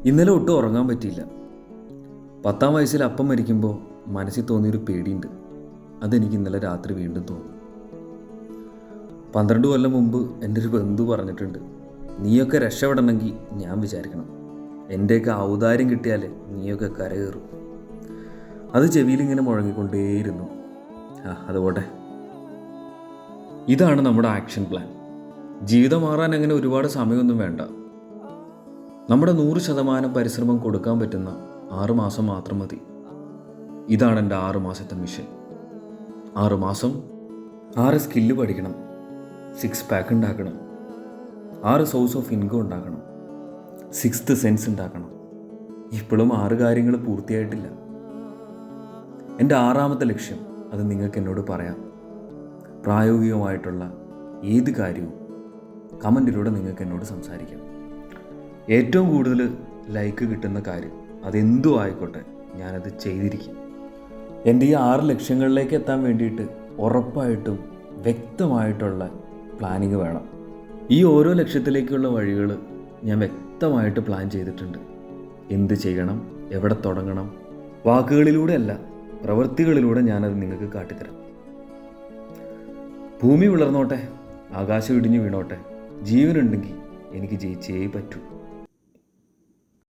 ഇന്നലെ ഒട്ടും ഉറങ്ങാൻ പറ്റിയില്ല. 10ാം വയസ്സിൽ അപ്പം മരിക്കുമ്പോൾ മനസ്സിൽ തോന്നിയൊരു പേടിയുണ്ട്. അതെനിക്ക് ഇന്നലെ രാത്രി വീണ്ടും തോന്നി. 12 കൊല്ലം മുമ്പ് എൻ്റെ ഒരു ബന്ധു പറഞ്ഞിട്ടുണ്ട്, നീയൊക്കെ രക്ഷപ്പെടണമെങ്കിൽ ഞാൻ വിചാരിക്കണം, എൻ്റെയൊക്കെ ഔദാര്യം കിട്ടിയാലേ നീയൊക്കെ കരകയറും. അത് ചെവിയിലിങ്ങനെ മുഴങ്ങിക്കൊണ്ടേയിരുന്നു. അതുപോട്ടെ. ഇതാണ് നമ്മുടെ ആക്ഷൻ പ്ലാൻ. ജീവിതം മാറാൻ അങ്ങനെ ഒരുപാട് സമയമൊന്നും വേണ്ട. നമ്മുടെ 100% പരിശ്രമം കൊടുക്കാൻ പറ്റുന്ന 6 മാസം മാത്രം മതി. ഇതാണ് എൻ്റെ 6 മാസത്തെ മിഷൻ. 6 മാസം 6 സ്കില്ല് പഠിക്കണം, 6 പാക്ക് ഉണ്ടാക്കണം, 6 സോഴ്സ് ഓഫ് ഇൻകം ഉണ്ടാക്കണം, 6th സെൻസ് ഉണ്ടാക്കണം. ഇപ്പോഴും 6 കാര്യങ്ങൾ പൂർത്തിയായിട്ടില്ല. എൻ്റെ 6ാമത്തെ ലക്ഷ്യം അത് നിങ്ങൾക്ക് എന്നോട് പറയാം. പ്രായോഗികമായിട്ടുള്ള ഏത് കാര്യവും കമൻറ്റിലൂടെ നിങ്ങൾക്ക് എന്നോട് സംസാരിക്കാം. ഏറ്റവും കൂടുതൽ ലൈക്ക് കിട്ടുന്ന കാര്യം അതെന്തും ആയിക്കോട്ടെ, ഞാനത് ചെയ്തിരിക്കും. എൻ്റെ ഈ 6 ലക്ഷ്യങ്ങളിലേക്ക് എത്താൻ വേണ്ടിയിട്ട് ഉറപ്പായിട്ടും വ്യക്തമായിട്ടുള്ള പ്ലാനിങ് വേണം. ഈ ഓരോ ലക്ഷ്യത്തിലേക്കുള്ള വഴികൾ ഞാൻ വ്യക്തമായിട്ട് പ്ലാൻ ചെയ്തിട്ടുണ്ട്. എന്ത് ചെയ്യണം, എവിടെ തുടങ്ങണം, വാക്കുകളിലൂടെ അല്ല, പ്രവൃത്തികളിലൂടെ ഞാനത് നിങ്ങൾക്ക് കാട്ടിത്തരാം. ഭൂമി വിളർന്നോട്ടെ, ആകാശം ഇടിഞ്ഞു വീണോട്ടെ, ജീവനുണ്ടെങ്കിൽ എനിക്ക് ജയിച്ചേ പറ്റൂ.